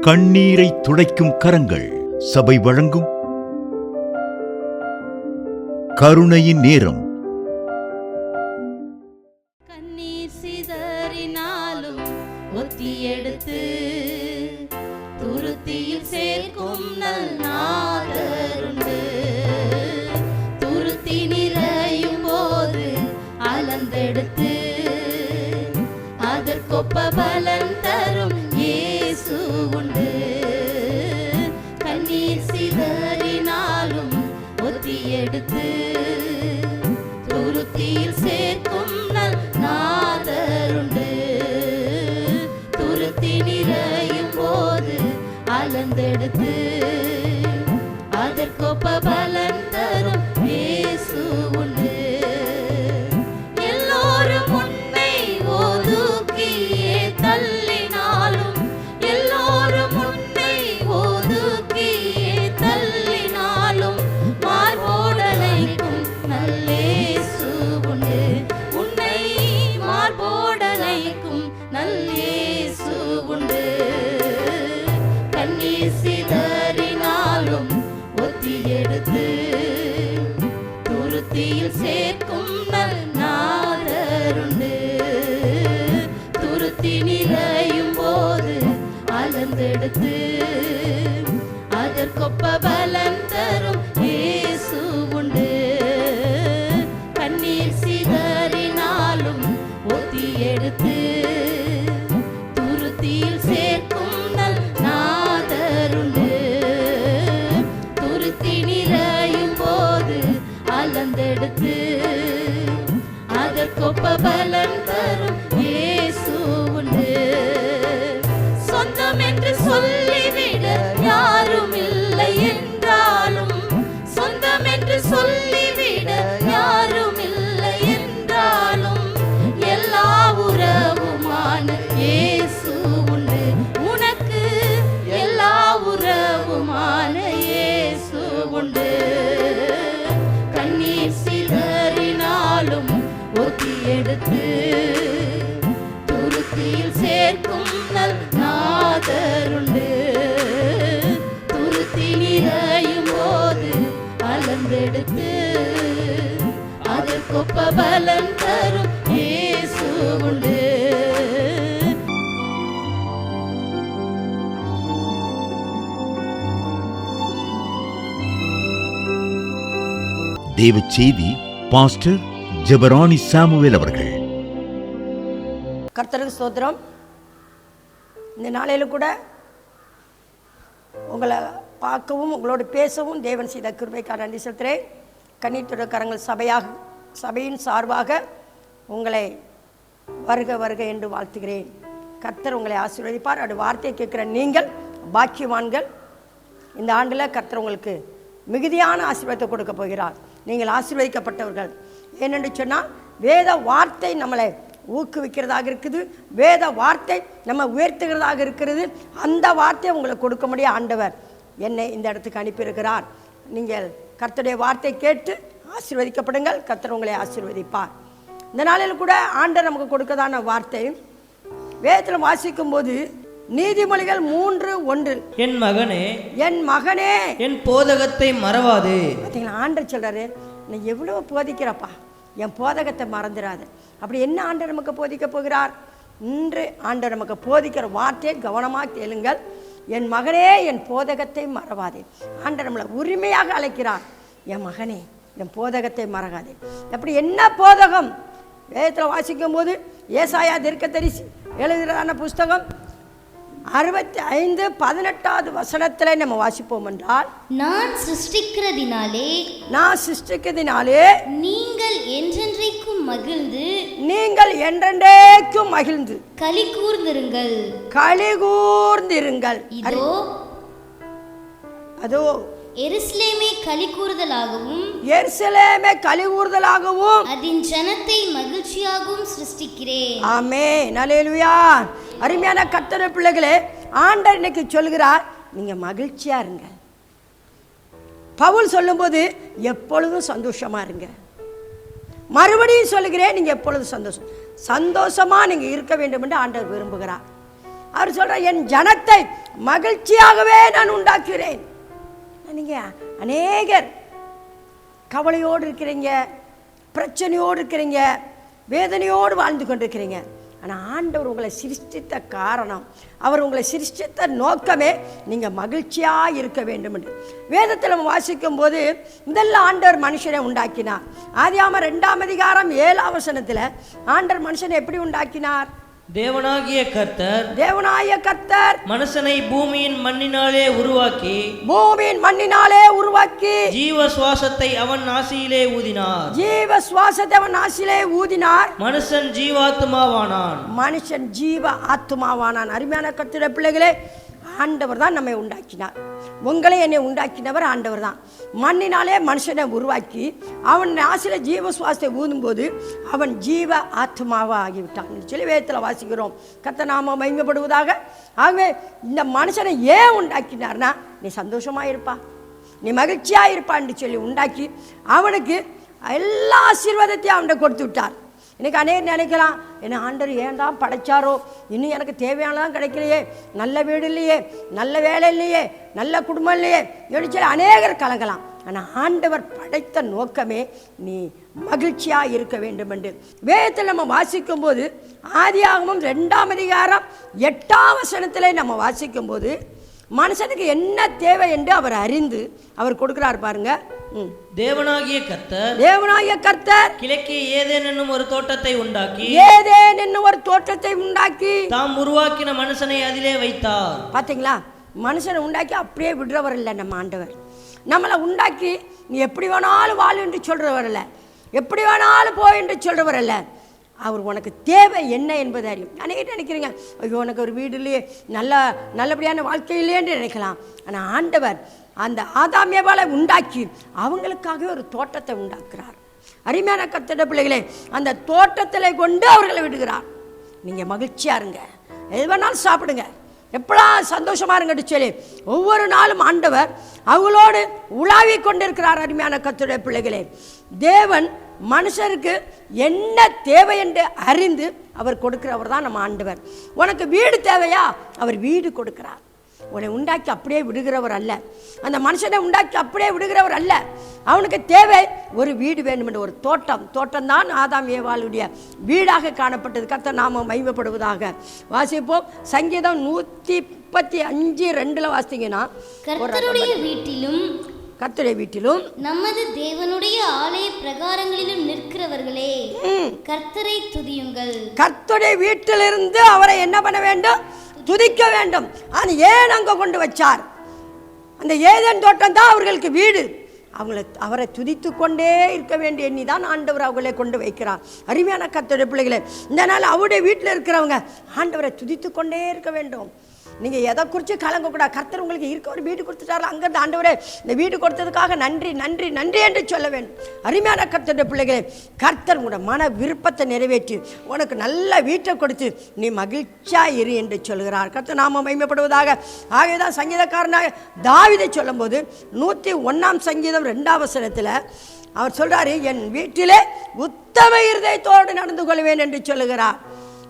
கண்ணீரை துடைக்கும் கரங்கள் சபை வழங்கும் கருணையின் நேரம். கண்ணீர் சிதறினாலும் ஒத்தி எடுத்து துருத்தியில் சேர்க்கும் நல்நாதருண்டு. துருத்தி நிறையும் போது அளந்தெடுத்து அதற்கொப்ப பலன் தரும் இயேசு உண்டு. கண்ணீர் சிதறினாலும் ஒத்தி எடுத்து துருத்தியில் சேர்க்கும் நாதருண்டு. துருத்தி நிறையும் போது அளந்தெடுத்து அதற்கொப்ப பலன் தரும் இயேசு உண்டு. எல்லோரும் உன்னை ஒதுக்கியே தள்ளினாலும், எல்லோரும் உன்னை ஒதுக்கியே தள்ளினாலும் மார்போடலைக்கும் நல்லேசு உண்டு. உன்னை மார்போடலைக்கும் நல்லேசு உண்டு. கண்ணீர் சிதறினாலும் ஒத்தி எடுத்து துருத்தியில் சேர்க்கும் நாதருண்டு. துருத்தி நிறையும் போது அளந்தெடுத்து அதற்கொப்ப பலன் தரும் இயேசு உண்டு. கண்ணீர் சிதறினாலும் ஒத்தி எடுத்து துருத்தியில் சேர்க்கும் நாதருண்டு. துருத்தி நிறையும் போது அளந்தெடுத்து அதற்கொப்ப பலன் தரும் இயேசு உண்டு. சொந்தம் என்று சொல்லிவிட யாரும் இல்லை என்றாலும், சொந்தம் என்று சொல்லிவிட யாரும் இல்லை என்றாலும் எல்லா உறவுமான இயேசு உண்டு. உனக்கு எல்லா உறவுமான இயேசு உண்டு. கண்ணீர் சிதறினாலும் ஒத்தி எடுத்து துருத்தியில் சேர்க்கும் நாதருண்டு. துருத்தி நிறையும் போது அளந்தெடுத்து அதற்கொப்ப பலன் தரும் இயேசு உண்டு. தேவ செய்தி பாஸ்டர் ஜெபரானி சாமுவேல் அவர்கள். கர்த்தருக்கு ஸ்தோத்திரம். இந்த நாளையில கூட உங்களை பார்க்கவும் உங்களோடு பேசவும் தேவன் செய்த கிருபைக்காக நன்றி செலுத்துகிறேன். கண்ணீர் கரங்கள் சபையின் சார்பாக உங்களை வருக வருக என்று வாழ்த்துகிறேன். கர்த்தர் உங்களை ஆசீர்வதிப்பார். அப்படி வார்த்தையை கேட்குற நீங்கள் பாக்கியவான்கள். இந்த ஆண்டில் கர்த்தர் உங்களுக்கு மிகுதியான ஆசீர்வாதத்தை கொடுக்க போகிறார். நீங்கள் ஆசீர்வதிக்கப்பட்டவர்கள். ஏனென்று சொன்னால் வேத வார்த்தை நம்மளை ஊக்குவிக்கிறதாக இருக்குது. வேத வார்த்தை நம்ம உயர்த்துகிறதாக இருக்கிறது. அந்த வார்த்தையை உங்களுக்கு கொடுக்க முடிய ஆண்டவர் என்னை இந்த இடத்துக்கு அனுப்பியிருக்கிறார். நீங்கள் கர்த்தருடைய வார்த்தை கேட்டு ஆசீர்வதிக்கப்படுங்கள். கர்த்தர் உங்களை ஆசீர்வதிப்பார். இந்த நாளில் கூட ஆண்டவர் நமக்கு கொடுக்கதான வார்த்தை வேதத்தில் வாசிக்கும் போது நீதிமொழிகள் 3:1, என் மகனே, என் மகனே, என் போதகத்தை மறவாதே. பார்த்தீங்களா, ஆண்டவர் சொல்றாரு, நீ எவ்வளவு போதிக்கிறப்பா, என் போதகத்தை மறந்துடாது. அப்படி என்ன ஆண்டவர் நமக்கு போதிக்க போகிறார்? இன்று ஆண்டவர் நமக்கு போதிக்கிற வார்த்தையை கவனமாக கேளுங்கள். என் மகனே, என் போதகத்தை மறவாதே. ஆண்டவர் நம்மளை உரிமையாக அழைக்கிறார். என் மகனே, என் போதகத்தை மறக்காதே. அப்படி என்ன போதகம்? வேதத்தில் வாசிக்கும் போது ஏசாயா தீர்க்கதரிசி எழுதுகிறதான புஸ்தகம் 65:18 வசனத்தில் நம்ம வாசிப்போம் என்றால், நான் சிருஷ்டிக்கிறதினாலே நீங்கள் என்றென்றைக்கும் மகிழ்ந்து களி கூர்ந்திருங்கள். அதோ எருசலேமே களி கூறுதலாகவும் அதன் ஜனத்தை மகிழ்ச்சியாகவும் சிருஷ்டிக்கிறேன். ஆமென், அல்லேலூயா. அருமையான கர்த்தருடைய பிள்ளைகளே, ஆண்டவர் இன்னைக்கு சொல்கிறார், நீங்க மகிழ்ச்சியா இருங்க. பவுல் சொல்லும்போது எப்பொழுதும் சந்தோஷமா இருங்க. மறுபடியும் சொல்லுகிறேன், நீங்க எப்பொழுதும் சந்தோஷமா நீங்க இருக்க வேண்டும் என்று ஆண்டவர் விரும்புகிறார். அவர் சொல்றார், என் ஜனத்தை மகிழ்ச்சியாகவே நான் உண்டாக்குகிறேன். நீங்க அநேகர் கவலையோடு இருக்கிறீங்க, பிரச்சனையோடு இருக்கிறீங்க, வேதனையோடு வாழ்ந்து கொண்டிருக்கிறீங்க. ஆனால் ஆண்டவர் உங்களை சிருஷ்டித்த காரணம், அவர் உங்களை சிருஷ்டித்த நோக்கமே நீங்கள் மகிழ்ச்சியாக இருக்க வேண்டும் என்று வேதத்தில் நம்ம வாசிக்கும் போது முதல்ல ஆண்டவர் மனுஷனை உண்டாக்கினார். ஆதியாகமம் 2ஆம் அதிகாரம் 7ஆம் வசனத்தில் ஆண்டவர் மனுஷனை எப்படி உண்டாக்கினார்? தேவனாகிய கர்த்தர் மனுஷனை பூமியின் மண்ணினாலே உருவாக்கி ஜீவ சுவாசத்தை அவன் நாசியிலே ஊதினார். மனுஷன் ஜீவ ஆத்துமாவானான். அருமையான கர்த்தருடைய பிள்ளைகளே, ஆண்டவர் தான் நம்மை உண்டாக்கினார். உங்களை என்னை உண்டாக்கினவர் ஆண்டவர் தான். மண்ணினாலே மனுஷனை உருவாக்கி அவன் நாசில ஜீவ சுவாசத்தை ஊதும்போது அவன் ஜீவ ஆத்மாவா ஆகிவிட்டான் சொல்லி வேதத்தில் வாசிக்கிறோம். கர்த்தர் நாம மகிமைப்படுவதாக. ஆகவே இந்த மனுஷனை ஏன் உண்டாக்கினார்னா, நீ சந்தோஷமா இருப்பா, நீ மகிழ்ச்சியா இருப்பான்னு சொல்லி உண்டாக்கி அவனுக்கு எல்லா ஆசீர்வாதத்தையும் அவன்கிட்ட கொடுத்து விட்டார். இன்னைக்கு அநேகர் நினைக்கலாம், என்ன ஆண்டவர் ஏன் தான் படைச்சாரோ, இன்னும் எனக்கு தேவையானதான் கிடைக்கலையே, நல்ல வீடு இல்லையே, நல்ல வேலை இல்லையே, நல்ல குடும்பம் இல்லையே சொல்லி அநேகர் கலங்கலாம். ஆனால் ஆண்டவர் படைத்த நோக்கமே நீ மகிழ்ச்சியாக இருக்க வேண்டும் என்று வேதத்தில் நம்ம வாசிக்கும் போது ஆதியாகமம் 2ஆம் அதிகாரம் 8ஆம் வசனத்தில் நம்ம வாசிக்கும் போது மனுஷனுக்கு என்ன தேவை என்று அவர் அறிந்து அவர் கொடுக்கிறார் பாருங்க. தேவனாகிய கர்த்தர் கிழக்கே ஏதேன் என்னும் ஒரு தோட்டத்தை உண்டாக்கி தாம் உருவாக்கின மனுஷனை அதிலே வைத்தார். பாத்தீங்களா, மனுஷனை உண்டாக்கி அப்படியே விடுறவர் இல்லை நம்ம ஆண்டவர். நம்மளை உண்டாக்கி நீ எப்படி வேணாலும் வாழ் என்று சொல்றவர் இல்லை, எப்படி வேணாலும் போ என்று சொல்றவர் இல்லை. அவர் உனக்கு தேவை என்ன என்பதை அறியும். அன்றைக்கிட்ட நினைக்கிறீங்க, ஐயோ உனக்கு ஒரு வீடு இல்லையே, நல்லபடியான வாழ்க்கை இல்லையென்று நினைக்கலாம். ஆனால் ஆண்டவர் அந்த ஆதாம் ஏவாளை உண்டாக்கி அவங்களுக்காகவே ஒரு தோட்டத்தை உண்டாக்குறார். அருமையான கர்த்தருடைய பிள்ளைகளே, அந்த தோட்டத்தில் கொண்டு அவர்களை விடுகிறார். நீங்கள் மகிழ்ச்சியாக இருங்க, எது வேணாலும் சாப்பிடுங்க, எப்படாம் சந்தோஷமா இருங்கன்னு சொல்லி ஒவ்வொரு நாளும் ஆண்டவர் அவங்களோடு உலாவி கொண்டிருக்கிறார். அருமையான கர்த்தருடைய பிள்ளைகளே, தேவன் மனுஷருக்கு என்ன தேவை என்று அறிந்து அவர் கொடுக்கிறவர் தான் நம்ம ஆண்டவர். உனக்கு வீடு தேவையா, அவர் வீடு கொடுக்கிறார். உன்னை உண்டாக்கி அப்படியே விடுகிறவர் அல்ல, அந்த மனுஷனை உண்டாக்கி அப்படியே விடுகிறவர் அல்ல. அவனுக்கு தேவை ஒரு வீடு வேண்டும் என்ற ஒரு தோட்டம் தான் ஆதாம் ஏவாளுடைய வீடாக காணப்பட்டது. கர்த்தர் நாம மகிமைப்படுவதாக. வாசிப்போம். சங்கீதம் 135:2 வாசித்தீங்கன்னா, கர்த்தருடைய வீட்டிலும் நமது தேவனுடைய ஆலய பிரகாரங்களிலும் நிற்கிறவர்களே கர்த்தரை துதியுங்கள். கர்த்தருடைய வீட்டிலிருந்து அவரை என்ன பண்ண வேண்டும்? துதிக்க வேண்டும். ஆனால் ஏன் அங்கே கொண்டு வச்சார்? அந்த ஏதேன் தோட்டம் தான் அவர்களுக்கு வீடு. அவரை துதித்து கொண்டே இருக்க வேண்டிய எண்ணிதான் ஆண்டவர் அவர்களை கொண்டு வைக்கிறார். அருமையான கர்த்தருடைய பிள்ளைகளே, இந்த நாள் அவருடைய வீட்டில் இருக்கிறவங்க ஆண்டவரை துதித்து கொண்டே இருக்க வேண்டும். நீங்கள் எதை குறித்து கலங்கக்கூடாது. கர்த்தர் உங்களுக்கு இருக்க ஒரு வீடு கொடுத்துட்டாரு, அங்கேருந்து ஆண்டவரே இந்த வீடு கொடுத்ததுக்காக நன்றி நன்றி நன்றி என்று சொல்ல வேண்டும். அருமையான கர்த்தருடைய பிள்ளைகளே, கர்த்தர் உங்களோட மன விருப்பத்தை நிறைவேற்றி உனக்கு நல்ல வீட்டை கொடுத்து நீ மகிழ்ச்சியாக இரு என்று சொல்கிறார். கர்த்தர் நாம மகிமைப்படுவதாக. ஆகவேதான் சங்கீதக்காரனாக தாவீதை சொல்லும் போது 101ஆம் சங்கீதம் 2ஆம் வசனத்தில் அவர் சொல்றாரு, என் வீட்டிலே உத்தம இருதயத்தோடு நடந்து கொள்வேன் என்று சொல்லுகிறார்.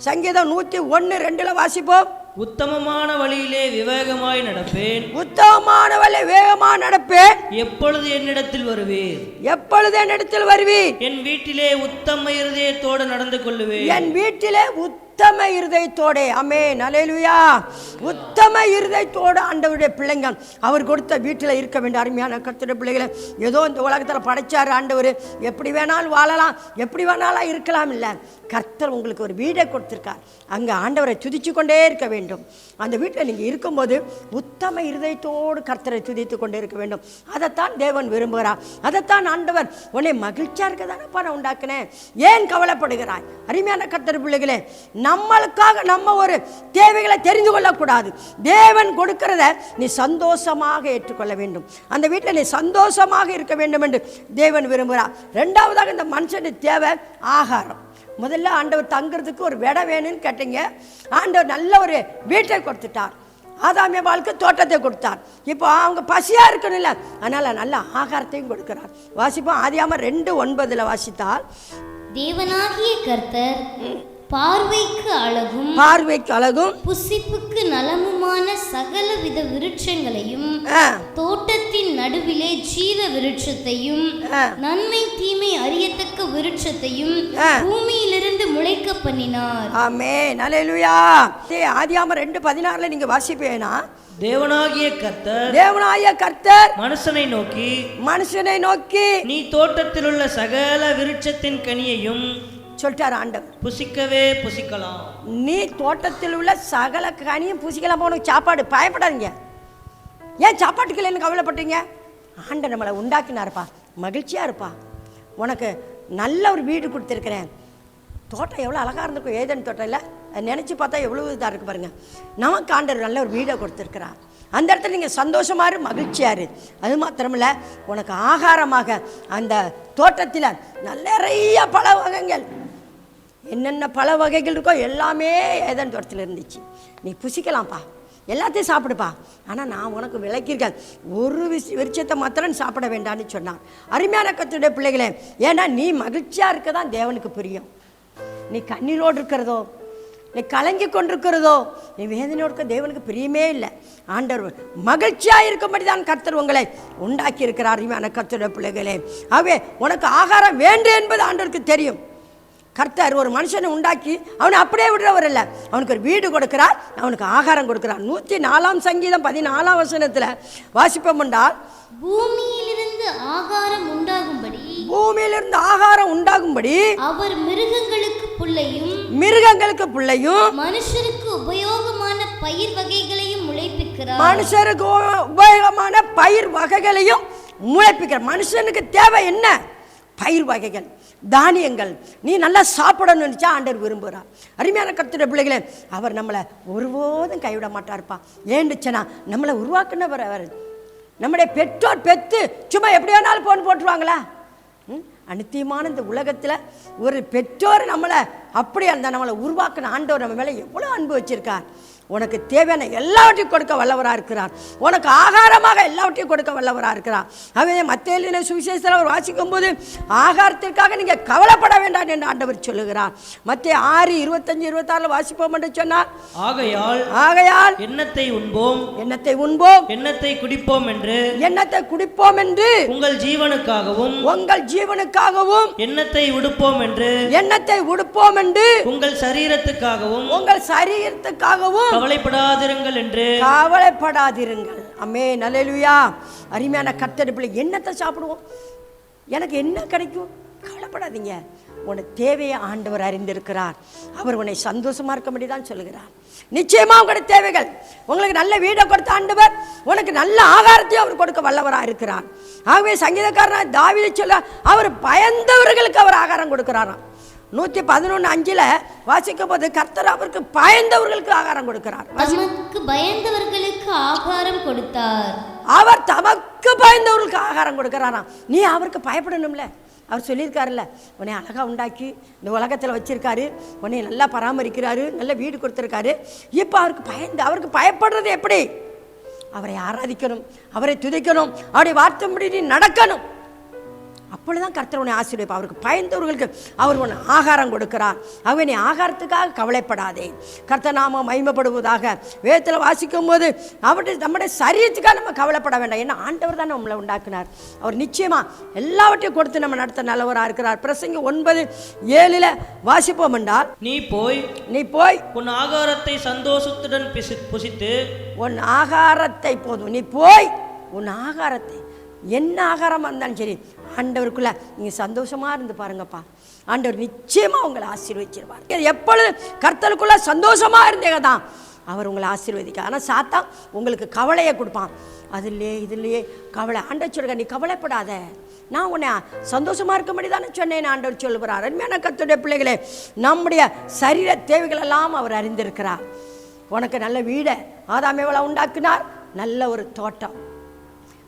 சங்கீதம் 101:2 வாசிப்போம். உத்தமமான வழியிலே விவேகமாய் நடப்பேன், எப்பொழுது என்னிடத்தில் வருவீர், என் வீட்டிலே உத்தம இருதயத்தோடு நடந்து கொள்ளுவேன். என் வீட்டிலே உத்தம இருதயத்தோடே. ஆமென், அல்லேலூயா. உத்தம இருதயத்தோடு ஆண்டவருடைய பிள்ளைங்கள் அவர் கொடுத்த வீட்டில் இருக்க வேண்டும். அருமையான கர்த்தருடைய பிள்ளைகளை, ஏதோ இந்த உலகத்தில் படைச்சார் ஆண்டவர், எப்படி வேணாலும் வாழலாம், எப்படி வேணாலும் இருக்கலாம் இல்லை. கர்த்தர் உங்களுக்கு ஒரு வீடை கொடுத்திருக்கார். அங்கே ஆண்டவரை துதிச்சு கொண்டே இருக்க வேண்டும். அந்த வீட்டில் நீங்கள் இருக்கும்போது உத்தம இருதயத்தோடு கர்த்தரை துதித்து கொண்டே இருக்க வேண்டும். அதைத்தான் தேவன் விரும்புகிறார். அதைத்தான் ஆண்டவர் உன்னை மகிழ்ச்சியாக இருக்க தானப்பா நான் உண்டாக்குனேன், ஏன் கவலைப்படுகிறாய்? அருமையான கர்த்தர் பிள்ளைகளே, நம்மளுக்காக நம்ம ஒரு தேவைகளை தெரிந்து கொள்ளக்கூடாது. தேவன் கொடுக்கிறத நீ சந்தோஷமாக ஏற்றுக்கொள்ள வேண்டும். அந்த வீட்டில் நீ சந்தோஷமாக இருக்க வேண்டும் என்று தேவன் விரும்புகிறார். ரெண்டாவதாக இந்த மனுஷனுக்கு தேவை ஆகாரம். முதல்ல ஆண்டவர் தங்குறதுக்கு ஒரு இடம் வேணும்னு கேட்டீங்க, ஆண்டவர் நல்ல ஒரு வீட்டை கொடுத்துட்டார். ஆதாம் ஏவாளுக்கு தோட்டத்தை கொடுத்தார். இப்போ அவங்க பசியா இருக்கணும்ல, அதனால நல்ல ஆகாரத்தையும் கொடுக்கிறார். வாசிப்போம். ஆதியாகமம் 2:9 வாசித்தால், தேவனாகிய கர்த்தர் பார்வைக்கு அழகும் பார்வைக்கு அழகும் புசிப்புக்கு நலமுமான சகலவித விருட்சங்களையும் தோட்டத்தின் நடுவிலே ஜீவ விருட்சத்தையும் நன்மை தீமை அறியத்தக்க விருட்சத்தையும் பூமியிலிருந்து முளைக்க பண்ணினார். ஆமென், அல்லேலூயா. ஆதியாகமம் 2:16 நீங்க வாசிப்பீங்கன்னா, தேவனாகிய கர்த்தர் மனுஷனை நோக்கி நீ தோட்டத்தில் உள்ள சகல விருட்சத்தின் கனியையும் சொல்லிட்டார் ஆண்டவர், புசிக்கலாம். நீ தோட்டத்தில் உள்ள சகல கனியும் புசிக்கலாம். உனக்கு சாப்பாடு, பயப்படாதீங்க. ஏன் சாப்பாட்டுக்கு இல்லைன்னு கவலைப்பட்டீங்க? ஆண்டவர் நம்மளை உண்டாக்கினாருப்பா, மகிழ்ச்சியா இருப்பா. உனக்கு நல்ல ஒரு வீடு கொடுத்துருக்கிறேன். தோட்டம் எவ்வளோ அழகாக இருந்திருக்கும், ஏதேன் தோட்டம் இல்லை? அதை நினச்சி பார்த்தா எவ்வளோ இதாக இருக்குது பாருங்கள். நமக்கு ஆண்டவர் நல்ல ஒரு வீடை கொடுத்துருக்கிறார். அந்த இடத்துல நீங்கள் சந்தோஷமா இரு, மகிழ்ச்சியா இரு. அது மாத்திரமில்ல, உனக்கு ஆகாரமாக அந்த தோட்டத்தில் நிறைய பழ வகைகள், என்னென்ன பழ வகைகள் இருக்கோ எல்லாமே ஏதேன் தோட்டத்தில் இருந்துச்சு. நீ புசிக்கலாம்ப்பா, எல்லாத்தையும் சாப்பிடுப்பா. ஆனால் நான் உனக்கு விளக்கியிருக்கேன், ஒரு விருட்சத்தை மாத்திரம் சாப்பிட வேண்டாம்னு சொன்னான். அருமையான கர்த்தருடைய பிள்ளைகளே, ஏன்னா நீ மகிழ்ச்சியாக இருக்க தான் தேவனுக்கு பிரியம். நீ கண்ணீரோடு இருக்கிறதோ, நீ கலங்கி கொண்டிருக்கிறதோ, நீ வேதனையோடு இருக்க தேவனுக்கு பிரியமே இல்லை. ஆண்டவர் மகிழ்ச்சியாக இருக்கும்படி தான் கர்த்தர் உங்களை உண்டாக்கி இருக்கிறார். அருமையான கர்த்தருடைய பிள்ளைகளே, ஆகவே உனக்கு ஆகாரம் வேண்டும் என்பது ஆண்டவருக்கு தெரியும். கர்த்தர் ஒரு மனுஷனை உண்டாக்கி அவனை அப்படியே விடுறவர் இல்லை, அவனுக்கு ஒரு வீடு கொடுக்கிறார், அவனுக்கு ஆகாரம் கொடுக்கிறார். 104 சங்கீதம் 14 வசனத்தில் வாசிப்போம் என்றால், பூமியிலிருந்து ஆகாரம் உண்டாகும்படி அவர் மிருகங்களுக்கு புல்லையும் மனுஷருக்கு உபயோகமான பயிர் வகைகளையும் முளைப்பிக்கிறார். மனுஷனுக்கு தேவை என்ன? பயிர் வகைகள், தானியங்கள். நீ நல்லா சாப்பிடணும்னு நினச்சா ஆண்டவர் விரும்புகிறார். அருமையான கர்த்தருடைய பிள்ளைகளே, அவர் நம்மளை ஒருபோதும் கைவிட மாட்டார்ப்பா. ஏன்னுச்சுன்னா நம்மளை உருவாக்குனவர் அவர். நம்முடைய பெற்றோர் பெற்று சும்மா எப்படி வேணாலும் போட்டுருவாங்களா? அநித்தியமான இந்த உலகத்தில் ஒரு பெற்றோர் நம்மளை அப்படி அந்த நம்மளை உருவாக்கின ஆண்டவர் நம்ம மேலே எவ்வளோ அன்பு வச்சிருக்கார். உனக்கு தேவையான எல்லாவற்றையும் கொடுக்க வல்லவராக இருக்கிறார். உனக்கு ஆகாரமாக எல்லாவற்றையும் கொடுக்க வல்லவராக இருக்கிறார். அவை மத்தேயு சுவிசேஷத்தில் அவர் வாசிக்கும் போது, ஆகாரத்திற்காக நீங்கள் கவலைப்பட வேண்டாம் என்று ஆண்டவர் சொல்லுகிறார். மத்தேயு 6:25-26 வாசிப்போம் என்று சொன்னார். ஆகையால் எண்ணத்தை உண்போம், எண்ணத்தை குடிப்போம் என்று உங்கள் ஜீவனுக்காகவும் எண்ணத்தை உடுப்போம் என்று உங்கள் சரீரத்துக்காகவும் கவலைப்படாதிருங்கள். ஆமென், அல்லேலூயா. அருமையான கர்த்தருடைய பிள்ளை, என்னத்தை சாப்பிடுவோம், எனக்கு என்ன கிடைக்கும், கவலைப்படாதீங்க. உனக்கு தேவையை ஆண்டவர் அறிந்திருக்கிறார். அவர் உன்னை சந்தோஷமா இருக்கும்படி தான் சொல்லுகிறார். நிச்சயமா உங்களுடைய தேவைகள், உங்களுக்கு நல்ல வீடை கொடுத்த ஆண்டவர் உனக்கு நல்ல ஆகாரத்தையும் அவர் கொடுக்க வல்லவராக இருக்கிறார். ஆகவே சங்கீதக்காரன் தாவீது சொல்ல, அவர் பயந்தவர்களுக்கு அவர் ஆகாரம் கொடுக்கிறாராம். 111:5 வாசிக்கும் போது, கர்த்தர் அவருக்கு பயந்தவர்களுக்கு ஆகாரம் கொடுக்கிறார். தமக்கு பயந்தவர்களுக்கு ஆகாரம் கொடுத்தார். அவர் தமக்கு பயந்தவர்களுக்கு ஆகாரம் கொடுக்கிறாராம். நீ அவருக்கு பயப்படணும்ல. அவர் சொல்லியிருக்காருல்ல, உன்னை அழகாக உண்டாக்கி இந்த உலகத்தில் வச்சிருக்காரு, உன்னை நல்லா பராமரிக்கிறாரு, நல்ல வீடு கொடுத்துருக்காரு. இப்போ அவருக்கு பயப்படுறது எப்படி? அவரை ஆராதிக்கணும், அவரை துதிக்கணும், அவருடைய வார்த்தைப்படி நீ நடக்கணும். அப்பொழுதுதான் கர்த்தர் உன்னை ஆசீர்வதிப்பார். அவருக்கு பயந்தவர்களுக்கு அவர் உன்னை ஆகாரம் கொடுக்கிறார். ஆகவே நீ ஆகாரத்துக்காக கவலைப்படாதே. கர்த்தர் நாம மகிமைப்படுவதாக. வேதத்தில் வாசிக்கும் போது நம்முடைய சரீரத்துக்காக நம்ம கவலைப்பட வேண்டாம். ஏன்னா ஆண்டவர் தான் நம்மளை உண்டாக்குனார். அவர் நிச்சயமா எல்லாவற்றையும் கொடுத்து நம்ம நடத்த நல்லவராக இருக்கிறார். பிரசங்கி 9:7 வாசிப்போம் என்றால், நீ போய் உன் ஆகாரத்தை சந்தோஷத்துடன் புசித்து, உன் ஆகாரத்தை போதும், நீ போய் உன் ஆகாரத்தை, என்ன ஆகாரமாக இருந்தாலும் சரி, ஆண்டவருக்குள்ள நீங்கள் சந்தோஷமாக இருந்து பாருங்கப்பா. ஆண்டவர் நிச்சயமாக உங்களை ஆசீர்வதிச்சிருவார். எப்பொழுது கர்த்தருக்குள்ள சந்தோஷமாக இருந்தீங்க தான் அவர் உங்களை ஆசீர்வதிக்க. ஆனால் சாத்தான் உங்களுக்கு கவலையை கொடுப்பான். இதுலேயே கவலை. ஆண்டவர் சொல்லுங்க, நீ கவலைப்படாத, நான் உன்னை சந்தோஷமாக இருக்கும்படி தானே சொன்னேன் ஆண்டவர் சொல்லுகிறார். அருமையான கர்த்தருடைய பிள்ளைகளே, நம்முடைய சரீர தேவைகள் எல்லாம் அவர் அறிந்திருக்கிறார். உனக்கு நல்ல வீடை ஆதாமேவளை உண்டாக்குனார், நல்ல ஒரு தோட்டம்,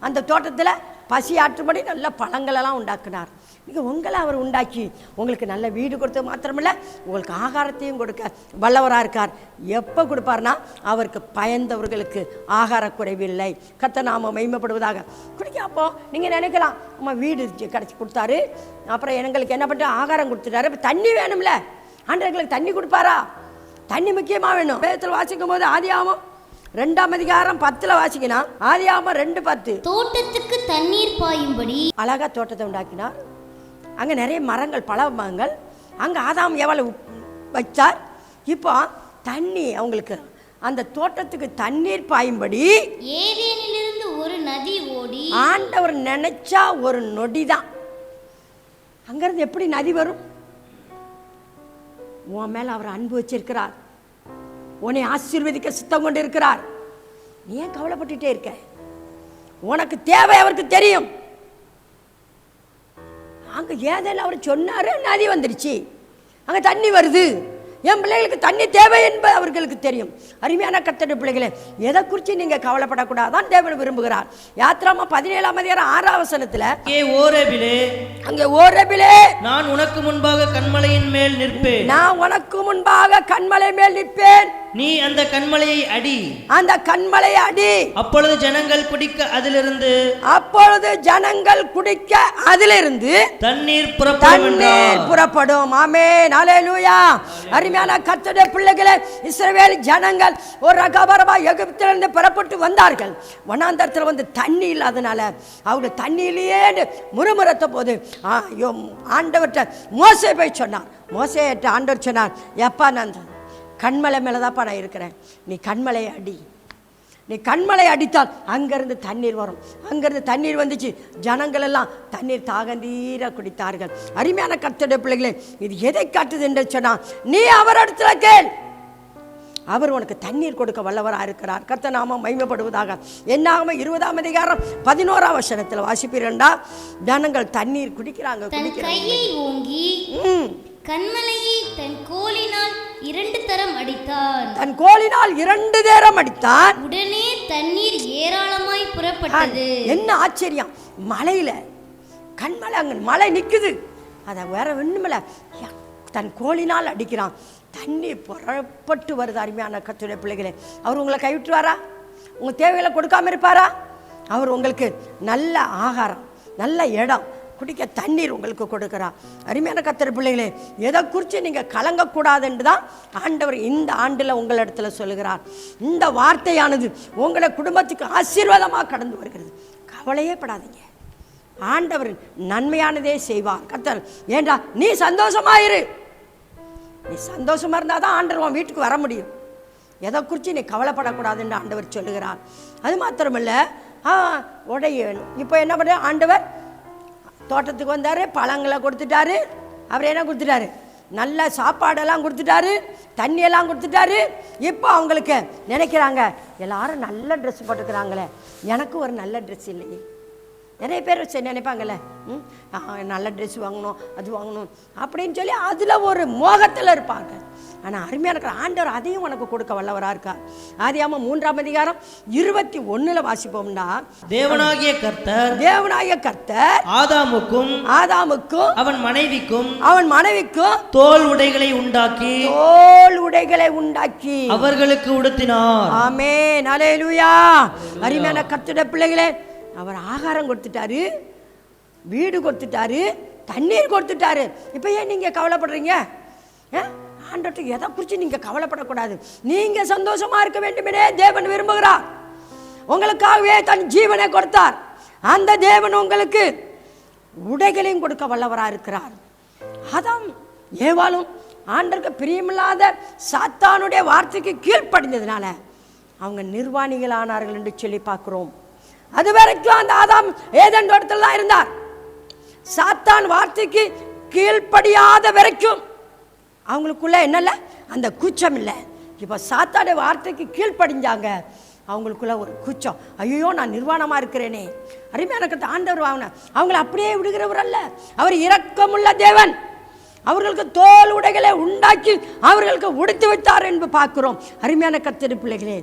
அந்த தோட்டத்தில் பசி ஆற்றும்படி நல்ல பழங்களெல்லாம் உண்டாக்குனார். நீங்கள் உங்களை அவர் உண்டாக்கி உங்களுக்கு நல்ல வீடு கொடுத்தது மாத்திரமில்லை, உங்களுக்கு ஆகாரத்தையும் கொடுக்க வல்லவராக இருக்கார். எப்போ கொடுப்பார்னா, அவருக்கு பயந்தவர்களுக்கு ஆகார குறைவில்லை. கர்த்தர் நாம மகிமைப்படுவதாக. குடிக்க அப்போ நீங்கள் நினைக்கலாம், நம்ம வீடு கிடச்சி கொடுத்தாரு, அப்புறம் எங்களுக்கு என்ன பண்ணுற ஆகாரம் கொடுத்துட்டாரு, இப்போ தண்ணி வேணும்ல. ஆண்டவர்களுக்கு தண்ணி கொடுப்பாரா? தண்ணி முக்கியமாக வேணும். வேதத்தில் வாசிக்கும் போது ஆதியாகமம் 2ஆம் அதிகாரம் 10 வாசிக்கணும். ஆதியாகமம் 2:10. தோட்டத்துக்கு தண்ணீர் பாயும்படி அழகா தோட்டத்தை உண்டாக்கினார். அங்கே நிறைய மரங்கள், பல மரங்கள். அங்கே ஆதாம் எவ்வளவு வச்சார். இப்போ தண்ணி அவங்களுக்கு அந்த தோட்டத்துக்கு தண்ணீர் பாயும்படி ஏதேனிலிருந்து ஒரு நதி ஓடி. ஆண்டவர் நினைச்சா ஒரு நொடிதான். அங்கிருந்து எப்படி நதி வரும்? உன் மேல அவர் அன்பு வச்சிருக்கிறார், உன்னை ஆசீர்வதிக்க சித்தம் கொண்டு இருக்கிறார். நீ ஏன் கவலைப்பட்டுட்டே இருக்க? உனக்கு தேவை அவருக்கு தெரியும். அங்க ஏதேனும் அவர் சொன்னாரு, நதி வந்துருச்சு, அங்க தண்ணி வருது. என் பிள்ளைகளுக்கு தண்ணி தேவை என்பது அவர்களுக்கு தெரியும். அருமையான கர்த்தருடைய பிள்ளைகளே, எதை குறித்து நீங்க கவலைப்படக்கூடாதான் தேவன் விரும்புகிறார். யாத்திராகமம் 17ஆம் அதிகாரம் 6ஆம் வசனத்துல, அங்கே ஓரேபிலே நான் உனக்கு முன்பாக கன்மலையின் மேல் நிற்பேன். நான் உனக்கு முன்பாக கன்மலை மேல் நிற்பேன். நீ அந்த கன்மலையை அடி. அந்த கன்மலையை அடி. அப்பொழுது ஜனங்கள் குடிக்க அதிலிருந்து தண்ணீர் புறப்படும். ஆமென், அல்லேலூயா. அருமையான கர்த்தருடைய பிள்ளைகளே, இஸ்ரவேல் ஜனங்கள் ஒரு ரகபரமா எகிப்திலிருந்து புறப்பட்டு வந்தார்கள். வனாந்தரத்தில் வந்து தண்ணி இல்லாதனால அவங்க தண்ணியிலேயே முறுமுறுத்த போது ஆண்டவர்கிட்ட மோசே போய் சொன்னார். மோசேட்ட ஆண்டவர் சொன்னார், எப்பா நான் கண்மலை மேலதான்ப்பா நான் இருக்கிறேன், நீ கண்மலையை அடி. நீ கண்மலை அடித்தால் அங்கிருந்து தண்ணீர் வரும். அங்கிருந்து தண்ணீர் வந்துச்சு. ஜனங்கள் எல்லாம் தண்ணீர் தாகந்தீர குடித்தார்கள். அருமையான கர்த்தருடைய பிள்ளைகளே, இது எதை காட்டுது என்று சொன்னா, நீ அவர் இடத்துல கேள், அவர் உனக்கு தண்ணீர் கொடுக்க வல்லவராக இருக்கிறார். கர்த்தர் நாமம் மகிமைப்படுவதாக. என்னாகமம் 20ஆம் அதிகாரம் 11ஆம் வசனத்தில் வாசிப்பீரண்டா, ஜனங்கள் தண்ணீர் குடிக்கிறாங்க. கையை ஓங்கி கண்மலையை தன் கோலினால் 2 தரம் அடித்தான். தன் கோலினால் 2 தரம் அடித்தான். உடனே தண்ணீர் ஏராளமாய் புறப்பட்டது. என்ன ஆச்சரியம்! மலையில கண்மலை, அங்க மலை நிக்குது, அத வேற ஒண்ணுமில்ல, தன் கோலினால் அடிக்கிறான். தண்ணீர் புறப்பட்டு வருது. அருமையான கர்த்தருடைய பிள்ளைகளே, அவர் உங்களை கைவிட்டுவாரா? உங்க தேவைகளை கொடுக்காம இருப்பாரா? அவர் உங்களுக்கு நல்ல ஆகாரம், நல்ல இடம், குடிக்க தண்ணீர் உங்களுக்கு கொடுக்கிறார். அருமையான கர்த்தருடைய பிள்ளைகளே, எதை குறித்து நீங்கள் கலங்கக்கூடாது என்று தான் ஆண்டவர் இந்த ஆண்டில் உங்களிடத்துல சொல்லுகிறார். இந்த வார்த்தையானது உங்களை குடும்பத்துக்கு ஆசீர்வாதமாக கடந்து வருகிறது. கவலையே படாதீங்க, ஆண்டவர் நன்மையானதே செய்வார். கர்த்தர் ஏண்டா, நீ சந்தோஷமாயிரு. நீ சந்தோஷமா இருந்தால் தான் ஆண்டவர் உன் வீட்டுக்கு வர முடியும். எதை குறித்து நீ கவலைப்படக்கூடாது என்று ஆண்டவர் சொல்லுகிறார். அது மாத்திரமில்ல, இப்போ என்ன பண்ணுற, ஆண்டவர் தோட்டத்துக்கு வந்தார், பழங்களை கொடுத்துட்டாரு. அவர் என்ன கொடுத்துட்டாரு? நல்ல சாப்பாடெல்லாம் கொடுத்துட்டாரு, தண்ணியெல்லாம் கொடுத்துட்டாரு. இப்போ அவங்களுக்கு நினைக்கிறாங்க, எல்லாரும் நல்ல ட்ரெஸ் போட்டுக்கிறாங்களே, எனக்கு ஒரு நல்ல ட்ரெஸ் இல்லையே. நிறைய பேர் நினைப்பாங்கல்ல, நல்ல ட்ரெஸ் வாங்கணும், அது வாங்கணும் அப்படின்னு சொல்லி அதில் ஒரு மோகத்தில் இருப்பாங்க. ஆனால் அருமையாக இருக்கிற ஆண்டவர் அதையும் உனக்கு கொடுக்க வல்லவராக இருக்கார். ஆதியாகமம் 3ஆம் அதிகாரம் 21 வாசிப்போம்னா, தேவனாகிய கர்த்தர் ஆதாமுக்கும் அவன் மனைவிக்கும் தோல் உடைகளை உண்டாக்கி அவர்களுக்கு உடுத்தினார். ஆமென், அல்லேலூயா. அருமையான கர்த்தருடைய பிள்ளைகளே, அவர் ஆகாரம் கொடுத்துட்டாரு, வீடு கொடுத்துட்டாரு, தண்ணீர் கொடுத்துட்டாரு. இப்போ ஏன் நீங்கள் கவலைப்படுறீங்க? ஆண்டவர்கிட்ட எதை குறித்து நீங்கள் கவலைப்படக்கூடாது. நீங்கள் சந்தோஷமாக இருக்க வேண்டுமெனே தேவன் விரும்புகிறார். உங்களுக்காகவே தன் ஜீவனை கொடுத்தார். அந்த தேவன் உங்களுக்கு உடைகளையும் கொடுக்க வல்லவராக இருக்கிறார். ஆதாம் ஏவாளும் ஆண்டவருக்கு பிரியமில்லாத சாத்தானுடைய வார்த்தைக்கு கீழ்ப்படிந்ததுனால அவங்க நிர்வாணிகளானார்கள் என்று சொல்லி பார்க்கிறோம். அது வரைக்கும் அந்த ஆதாம் ஏதேன் தோட்டத்தில் தான் இருந்தார். சாத்தான் வார்த்தைக்கு கீழ்ப்படியாத வரைக்கும் அவங்களுக்குள்ள என்னல்ல, அந்த கூச்சம் இல்லை. இப்போ சாத்தானுடைய வார்த்தைக்கு கீழ்ப்படிஞ்சாங்க, அவங்களுக்குள்ள ஒரு கூச்சம், ஐயோ நான் நிர்வாணமாக இருக்கிறேனே. அருமையான ஆண்டவர் அவங்களை அப்படியே விடுகிறவர் அல்ல, அவர் இரக்கமுள்ள தேவன். அவர்களுக்கு தோல் உடைகளை உண்டாக்கி அவர்களுக்கு உடுத்து வைத்தார் என்று பார்க்கிறோம். அருமையான கர்த்தருடைய பிள்ளைகளே,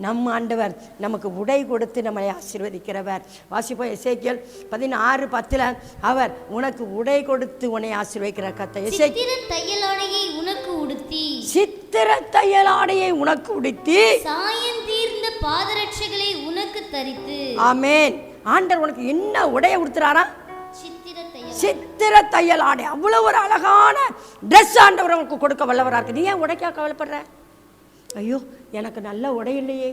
நம்ம ஆண்டவர் நமக்கு உடை கொடுத்து நம்மை ஆசீர்வதிக்கிறவர். வாசிப்போம் எசேக்கியேல் 16:10, அவர் உனக்கு உடை கொடுத்து உன்னை ஆசீர்வதிக்கிற கர்த்தர். சித்திர தையலாடையை உனக்கு உடுத்தி சாயம் தீர்ந்த பாதரட்சைகளை உனக்கு தரித்து. ஆமென். ஆண்டவர் உனக்கு என்ன உடைய உடுத்துறாரா? சித்திர தையல் ஆடை. அவ்வளவு ஒரு அழகான ட்ரெஸ் ஆண்டவர் உங்களுக்கு கொடுக்க வல்லவராக இருக்கு. நீ ஏன் உடைக்கா கவலைப்படுற? ஐயோ எனக்கு நல்ல உடை இல்லையே,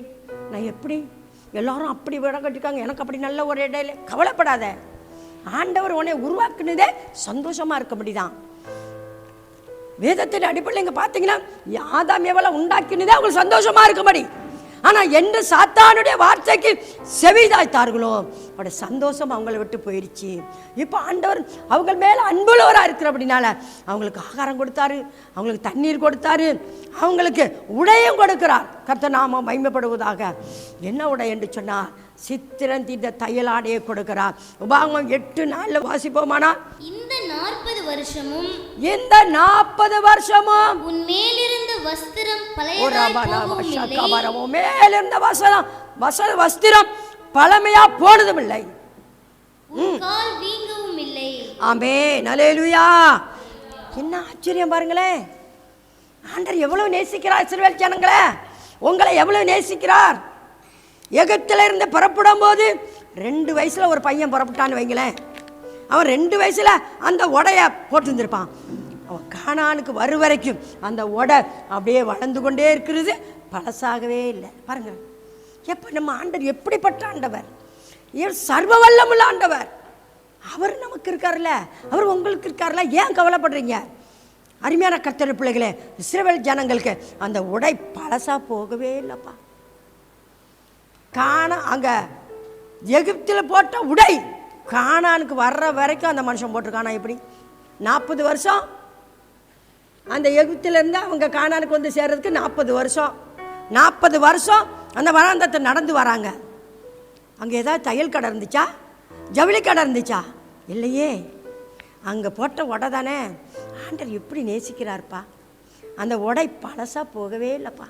நான் எப்படி, எல்லாரும் அப்படி விட கட்டிருக்காங்க, எனக்கு அப்படி நல்ல உடை இல்லை. கவலைப்படாத, ஆண்டவர் உன்னை உருவாக்குனதே சந்தோஷமா இருக்க முடியுதான். வேதத்தின் அடிப்படையில் இங்க பார்த்தீங்கன்னா ஆதாம் எவ்வளவு உண்டாக்கினதே அவங்களுக்கு சந்தோஷமா இருக்கும்படி. ஆனா என்று சாத்தானுடைய வார்த்தைக்கு செவிதாய்த்தார்களோ அவருடைய சந்தோஷம் அவங்களை விட்டு போயிடுச்சு. இப்போ ஆண்டவர் அவங்க மேல அன்புள்ளவரா இருக்கிற அப்படினால அவங்களுக்கு ஆகாரம் கொடுத்தாரு, அவங்களுக்கு தண்ணீர் கொடுத்தாரு, அவங்களுக்கு உடையும் கொடுக்கிறார். கர்த்தர் நாமம் மகிமைப்படுவதாக. என்ன உடை என்று சொன்னார்? சித்திரம் தீர்த்த தையலாடையை கொடுக்கிறார். உபாகமம் 8:4 வாசிப்போமானா, இந்த 40 வருஷமும் உன் மேலிருந்த வஸ்திரம் மேலிருந்த வஸ்திரம் பழமையா போனதும் இல்லை, கால் வீங்கவும் இல்லை. ஆமென், அல்லேலூயா. என்ன ஆச்சரியம் பாருங்களேன். ஆண்டவர் எவ்வளவு நேசிக்கிறார் இஸ்ரவேல் ஜனங்களே, உங்களை எவ்வளவு நேசிக்கிறார். எகிப்தில இருந்து புறப்படும் போது 2 வயசுல ஒரு பையன் புறப்பட்டான்னு வைங்களேன், அவன் 2 வயசுல அந்த உடைய போட்டுருந்துருப்பான். அவன் கானானுக்கு வரும் வரைக்கும் அந்த உடை அப்படியே வளர்ந்து கொண்டே இருக்கிறது, பழசாகவே இல்லை. பாருங்க எப்ப நம்ம ஆண்டவர் எப்படிப்பட்ட ஆண்டவர், சர்வ வல்லமுள்ள ஆண்டவர். அவர் நமக்கு இருக்காருல்ல, அவர் உங்களுக்கு இருக்காருல்ல, ஏன் கவலைப்படுறீங்க? அருமையான கர்த்தர் பிள்ளைகளே, இஸ்ரவேல் ஜனங்களுக்கு அந்த உடை பழசா போகவே இல்லைப்பா. அங்க எகிப்தில் போட்ட உடை கானானுக்கு வர்ற வரைக்கும் அந்த மனுஷன் போட்டிருக்கானா. எப்படி 40 வருஷம் அந்த எகிப்திலிருந்து அவங்க கானானுக்கு வந்து சேர்றதுக்கு 40 வருஷம். 40 வருஷம் அந்த வனாந்தத்தை நடந்து வராங்க. அங்கே ஏதாவது தையல் கடை இருந்துச்சா, ஜவுளி கடை இருந்துச்சா? இல்லையே. அங்கே போட்ட உடை தானே. ஆண்டவர் எப்படி நேசிக்கிறார்ப்பா. அந்த உடை பழசா போகவே இல்லைப்பா.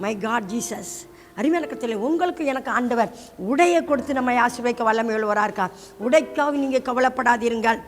My God Jesus. அருமையான கர்த்தரே, உங்களுக்கு எனக்கு ஆண்டவர் உடையை கொடுத்து நம்மை ஆசீர்வதிக்க வல்லமை உள்ளவராக இருக்கார். உடைக்காக நீங்கள் கவலைப்படாதீர்கள்.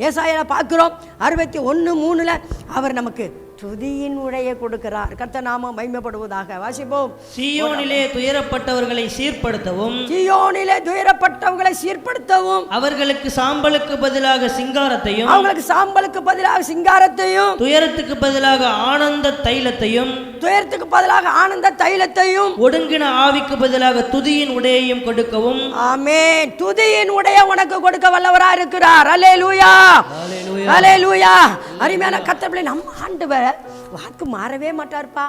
ஏசாயால பார்க்கிறோம் 61:3 அவர் நமக்கு துதியின் உடையை கொடுக்கிறார். கர்த்தர் நாமம் மகிமைப்படுவதாக. வாசிப்போம். சீயோனிலே துயரப்பட்டவர்களை சீர்படுத்தவும், சீயோனிலே துயரப்பட்டவர்களை சீர்படுத்தவும், அவர்களுக்கு சாம்பலுக்கு பதிலாக சிங்காரத்தையும், அவங்களுக்கு சாம்பலுக்கு பதிலாக சிங்காரத்தையும், துயரத்துக்கு பதிலாக ஆனந்த தைலத்தையும், துயரத்துக்கு பதிலாக ஆனந்த தைலத்தையும், ஒடுங்கின ஆவிக்கு பதிலாக துதியின் உடையையும் கொடுக்கவும். ஆமென். துதியின் உடைய உனக்கு கொடுக்க வல்லவரா இருக்கிறார். அல்லேலூயா, அல்லேலூயா. அருமையான கர்த்தரே, நம்ம ஆண்டவர் வாக்கு மாறவே மாட்டார்ப்பா.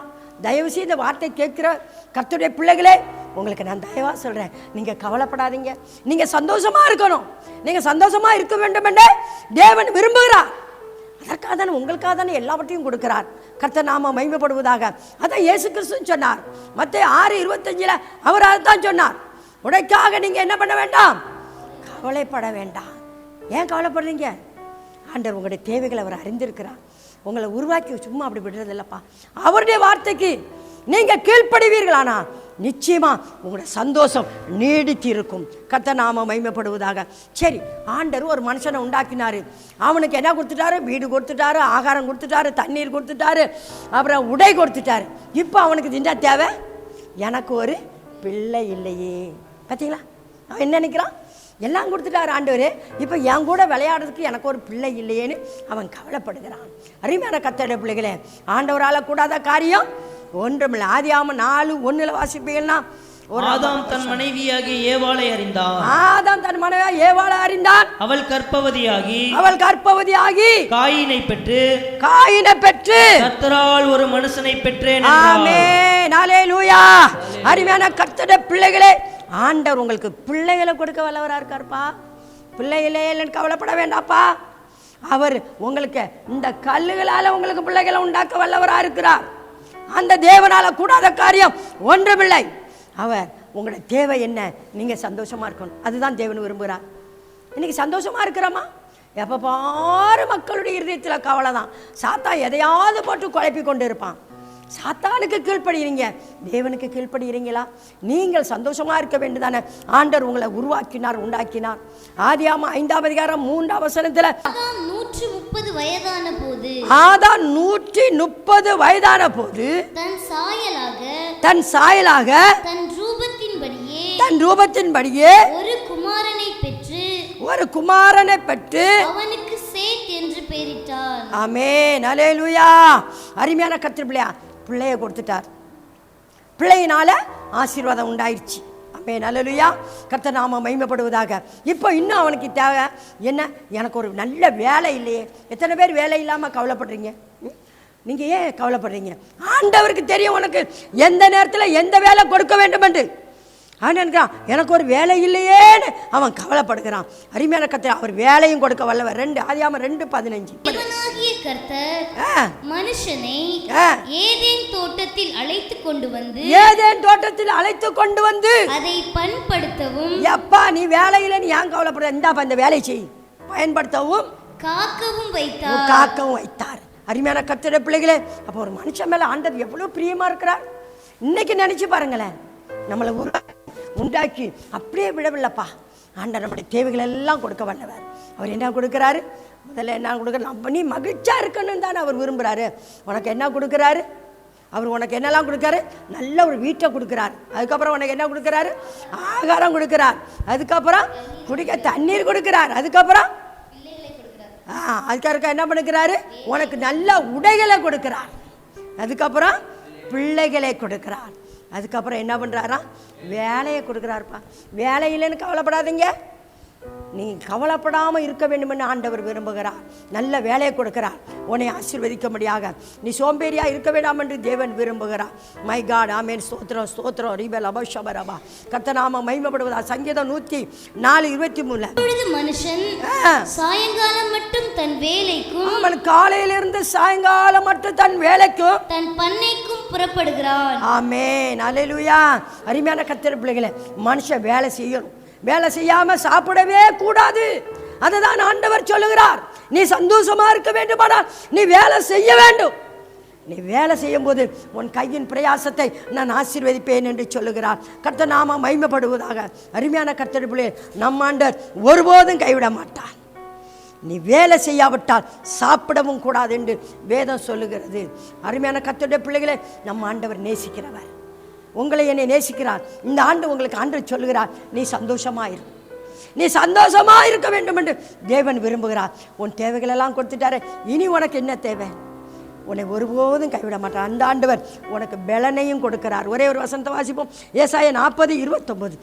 தயவு செய்து இந்த வார்த்தை கேட்கிற கர்த்தருடைய பிள்ளைகளே, உங்களுக்கு நான் தயவா சொல்றேன், நீங்க கவலைப்படாதீங்க. நீங்க சந்தோஷமா இருக்கணும். நீங்க சந்தோஷமா இருக்க வேண்டும் என்று தேவன் விரும்புகிறார். அதற்காக தானே, உங்களுக்காக தானே எல்லாவற்றையும் கொடுக்கிறார். கர்த்தர் நாம மகிமைப்படுவதாக. அதான் இயேசு கிறிஸ்து சொன்னார். மத்தேயு 6:25 அவர் அதைத்தான் சொன்னார். உடைக்காக நீங்க என்ன பண்ண வேண்டாம், கவலைப்பட வேண்டாம். ஏன் கவலைப்படுறீங்க? ஆண்டவர் உங்களுடைய தேவைகளை அவர் அறிந்திருக்கிறார். உங்களை உருவாக்கி சும்மா அப்படி விடுறது இல்லப்பா. அவருடைய வார்த்தைக்கு நீங்க கீழ்ப்படிவீர்களானா நிச்சயமா உங்களுடைய சந்தோஷம் நீடித்து இருக்கும். கர்த்தர் நாம மகிமைப்படுவதாக. சரி, ஆண்டவர் ஒரு மனுஷனை உண்டாக்கினாரு. அவனுக்கு என்ன கொடுத்துட்டாரு? வீடு கொடுத்துட்டாரு, ஆகாரம் கொடுத்துட்டாரு, தண்ணீர் கொடுத்துட்டாரு, அப்புறம் உடை கொடுத்துட்டாரு. இப்போ அவனுக்கு என்ன தேவை? எனக்கு ஒரு பிள்ளை இல்லையே. பார்த்தீங்களா, அவன் என்ன நினைக்கிறான்? எல்லாம் கொடுத்துட்டாரு ஆண்டவர், இப்போ என் கூட விளையாடுறதுக்கு எனக்கு ஒரு பிள்ளை இல்லையேன்னு அவன் கவலைப்படுகிறான். அருமையான கர்த்தருடைய பிள்ளைகளே, ஆண்டவரால் கூடாத காரியம் ஒன்றுமில்லை. ஆதியாகமம் 4:1 வாசிப்பீங்கன்னா, ஆதாம் தன் மனைவியாகி ஏவாளை அறிந்தான். ஆதாம் தன் மனைவியாகி ஏவாளை அறிந்தான். அவள் கர்ப்பவதியாகி காயினை பெற்று கர்த்தரால் ஒரு மனுஷனை பெற்றேன். ஆமென், அல்லேலூயா. அருமையான கர்த்தருடைய பிள்ளைகளே, ஆண்டவர் உங்களுக்கு பிள்ளைகளை கொடுக்க வல்லவரா இருக்கார்ப்பா. பிள்ளைகளே இல்லைன்னு கவலைப்பட வேண்டாப்பா. அவர் உங்களுக்கு இந்த கல்லுகளால உங்களுக்கு பிள்ளைகளை உண்டாக்க வல்லவரா இருக்கிறார். அந்த தேவனால கூடாத காரியம் ஒன்றுமில்லை. அவர் உங்களுடைய தேவை என்ன? நீங்க சந்தோஷமா இருக்கணும். அதுதான் தேவன் விரும்புகிறார். இன்னைக்கு சந்தோஷமா இருக்கிறோமா? எப்ப பாரு மக்களுடைய இருதயத்தில் கவலை தான். சாத்தான் எதையாவது போட்டு குழப்பி கொண்டு இருப்பான். சாத்தானுக்கு கீழ்ப்படுகிறீங்க, தேவனுக்கு கீழ்ப்படுகிறீங்களா? நீங்கள் சந்தோஷமா இருக்க வேண்டியதானே. ஆண்டவர் உங்களை உருவாக்கினார், உண்டாக்கினார். ஆதியாகமம் 5:3 ஆதாம் 130 வயதான போது, ஆதாம் 130 வயதான போது தன் சாயலாக தன் ரூபத்தின்படியே ஒரு குமாரனை பெற்று அவனுக்கு சேத் என்று பெயரிட்டார். ஆமென், அல்லேலூயா. அருமையான கர்த்தர் பிள்ளையா, பிள்ளைய கொடுத்துட்டார். பிள்ளையினால ஆசீர்வாதம் உண்டாயிருச்சு. ஆமென், அல்லேலூயா. கர்த்தர் நாம மகிமைப்படுவதாக. இப்போ இன்னும் அவனுக்கு தேவை என்ன? எனக்கு ஒரு நல்ல வேலை இல்லையே. எத்தனை பேர் வேலை இல்லாமல் கவலைப்படுறீங்க? நீங்கள் ஏன் கவலைப்படுறீங்க? ஆண்டவருக்கு தெரியும் உனக்கு எந்த நேரத்தில் எந்த வேலை கொடுக்க வேண்டும் என்று. அவன் நினைக்கிறான் எனக்கு ஒரு வேலை இல்லையேன்னு அவன் கவலைப்படுகிறான். அருமையான கர்த்தர் அவர் வேலையும் கொடுக்க வல்லவர். 2 ஆதியாகமம் 2:15. தேவனாகிய கர்த்தர் மனுஷனை ஏதேன் தோட்டத்தில் அழைத்து கொண்டு வந்து அதை பண்படுத்தவும். எப்பா நீ வேலையில நீ ஏன் கவலைப்படுற? இந்தாப்பா இந்த வேலை செய். பயன்படுத்தவும் காக்கவும் வைத்தார். அருமையான கர்த்தருடைய பிள்ளைகளே, அப்போ ஒரு மனுஷன் மேல ஆண்டவர் எவ்வளவு பிரியமா இருக்கிறார். இன்னைக்கு நினைச்சு பாருங்களேன், நம்மளை உண்டாக்கி அப்படியே விடவில்லைப்பா. ஆண்டவர் நம்முடைய தேவைகள் எல்லாம் கொடுக்க வல்லவர். அவர் என்ன கொடுக்குறாரு? முதல்ல என்ன கொடுக்குறாரு? நீ மகிழ்ச்சியா இருக்கணும்னு தானே அவர் விரும்புகிறாரு. உனக்கு என்ன கொடுக்குறாரு? அவர் உனக்கு என்னெல்லாம் கொடுக்குறாரு? நல்ல ஒரு வீட்டை கொடுக்குறாரு. அதுக்கப்புறம் உனக்கு என்ன கொடுக்குறாரு? ஆகாரம் கொடுக்குறார். அதுக்கப்புறம் குடிக்க தண்ணீர் கொடுக்குறார். அதுக்கப்புறம் அதுக்காக என்ன பண்ணுகிறாரு? உனக்கு நல்ல உடைகளை கொடுக்கிறார். அதுக்கப்புறம் பிள்ளைகளை கொடுக்கிறார். அதுக்கப்புறம் என்ன பண்ணுறாரா? வேலையை கொடுக்குறாருப்பா. வேலை இல்லைன்னு கவலைப்படாதீங்க. நீ கவலைப்படாமல் இருக்க வேண்டுமென்னு ஆண்டவர் விரும்புகிறார். நல்ல வேலையை கொடுக்கிறார். உன்னை ஆசீர்வதிக்கும்படியாக. நீ சோம்பேறியா இருக்க வேண்டாம் என்று தேவன் விரும்புகிறார். மை காட், ஆமென். ஸ்தோத்திரம், ஸ்தோத்திரம். ரிபல் அபஷபரபா. கர்த்தர் நாம மகிமைப்படுவதா. சங்கீதம் 104:23. மனுஷன் சாயங்காலம் மட்டும் தன் வேலைக்கும், அவன் காலையிலிருந்து சாயங்காலம் மட்டும் தன் வேலைக்கும் தன் பண்ணைக்கும் புறப்படுகிறான். ஆமென், அல்லேலூயா. அருமையான கர்த்தர் பிள்ளைகளே, மனுஷன் வேலை செய்யணும். வேலை செய்யாம சாப்பிடவே கூடாது. அதுதான் ஆண்டவர் சொல்லுகிறார். நீ சந்தோஷமா இருக்க வேண்டுமானால் நீ வேலை செய்ய வேண்டும். நீ வேலை செய்யும் போது உன் கையின் பிரயாசத்தை நான் ஆசீர்வதிப்பேன் என்று சொல்லுகிறார். கர்த்தர் நாம மகிமைப்படுவதாக. அருமையான கர்த்தர் பிள்ளைகளே, நம் ஆண்டவர் ஒருபோதும் கைவிட மாட்டார். நீ வேலை செய்யாவிட்டால் சாப்பிடவும் கூடாது என்று வேதம் சொல்லுகிறது. அருமையான கர்த்தருடைய பிள்ளைகளே, நம் ஆண்டவர் நேசிக்கிறவர். உங்களை என்னை நேசிக்கிறார். இந்த ஆண்டு உங்களுக்கு ஆண்டவர் சொல்லுகிறார், நீ சந்தோஷமாயிரு. நீ சந்தோஷமா இருக்க வேண்டும் என்று தேவன் விரும்புகிறார். உன் தேவைகள் எல்லாம் கொடுத்துட்டாரு. இனி உனக்கு என்ன தேவை? உன்னை ஒருபோதும் கைவிட மாட்டார். அந்த ஆண்டவர் உனக்கு பலனையும் கொடுக்கிறார். ஒரே ஒரு வசனத்தை வாசிப்போம். ஏசாயா 40:29.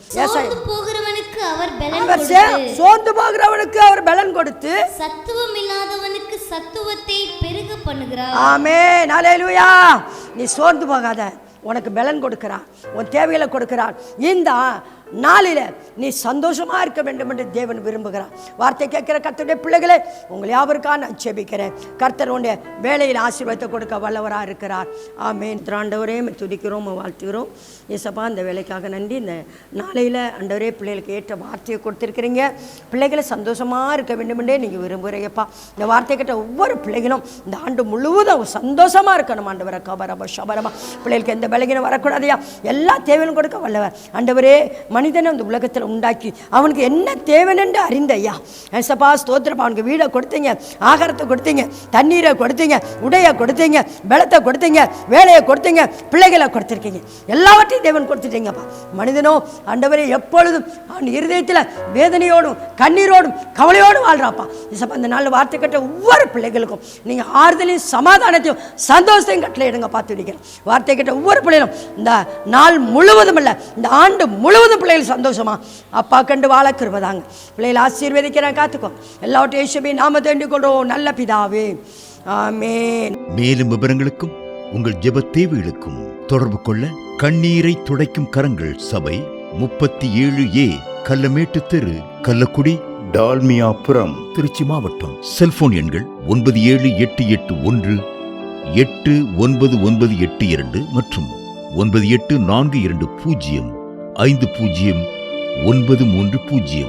சோர்ந்து போகிறவனுக்கு அவர் பலன் கொடுத்து சத்துவம் இல்லாதவனுக்கு சத்துவத்தை பெருக பண்ணுகிறார். ஆமென், அல்லேலூயா. நீ சோர்ந்து போகாத. உனக்கு பலன் கொடுக்கிறார். உன் தேவைகளை கொடுக்கிறார். இந்த நாளில நீ சந்தோஷமா இருக்க வேண்டும் என்று தேவன் விரும்புகிறார். வார்த்தை கேட்கிற கர்த்தருடைய பிள்ளைகளே, உங்களை யாவருக்காக நான் ஜெபிக்கிறேன். கர்த்தர் உடைய வேலையில் ஆசீர்வாதத்தை கொடுக்க வல்லவராக இருக்கிறார். ஆமென். ஆண்டவரே துதிக்கிறோம், வாழ்த்துகிறோம். ஏசப்பா, இந்த வேலைக்காக நன்றி. இந்த நாளையில் ஆண்டவரே பிள்ளைகளுக்கு ஏற்ற வார்த்தையை கொடுத்துருக்கிறீங்க. பிள்ளைகளை சந்தோஷமாக இருக்க வேண்டும் என்றே நீங்கள் விரும்புகிறீங்கப்பா. இந்த வார்த்தை கேட்ட ஒவ்வொரு பிள்ளைகளும் இந்த ஆண்டு முழுவதும் சந்தோஷமாக இருக்கணும். ஆண்டவரை கபரபா ஷபரபா. பிள்ளைகளுக்கு எந்த பலகீனம் வரக்கூடாதையா. எல்லா தேவையும் கொடுக்க வல்லவர். ஆண்டவரே, மனிதனை அந்த உலகத்தில் உண்டாக்கி அவனுக்கு என்ன தேவைன்னு அறிந்த ஐயா. ஏசப்பா, ஸ்தோத்திரம். அவனுக்கு வீடை கொடுத்தீங்க, ஆகாரத்தை கொடுத்தீங்க, தண்ணீரை கொடுத்தீங்க, உடையை கொடுத்தீங்க, பலத்தை கொடுத்தீங்க, வேலையை கொடுத்தீங்க, பிள்ளைகளை கொடுத்துருக்கீங்க. எல்லாவற்றையும் தேவன் கொடுத்துட்டீங்கப்பா. மனிதனோ ஆண்டவரே எப்பொழுதும் அவன் இருதயத்தில் வேதனையோடும் கண்ணீரோடும் கவலையோடும் வாழ்றாப்பா. ஏசப்பா, இந்த நாள் வார்த்தை கேட்ட ஒவ்வொரு பிள்ளைகளுக்கும் நீங்கள் ஆறுதலையும் சமாதானத்தையும் சந்தோஷத்தையும் கட்டளை எடுங்க. பார்த்து விடுகிறேன். வார்த்தை கேட்ட ஒவ்வொரு பிள்ளைகளும் இந்த நாள் முழுவதும் இல்லை, இந்த ஆண்டு முழுவதும் பிள்ளைகள் சந்தோஷமா அப்பா கண்டு வாழ கிருபைதாங்க. பிள்ளைகளை ஆசீர்வதிக்கிறேன். காத்துக்கோ. எல்லாவற்றையும் இயேசுவின் நாமத்தில் வேண்டிக் கொள்கிறோம் நல்ல பிதாவே, ஆமென். மேலும் விவரங்களுக்கும் உங்கள் ஜெப தேவைகளுக்கும் தொடர்பு கொள்ள கண்ணீரை துடைக்கும் கரங்கள் சபை 37A கல்லமேட்டு தெரு, கள்ளக்குடி, டால்மியாபுரம், திருச்சி மாவட்டம். செல்போன் எண்கள் 9788189982 மற்றும் 9842050930.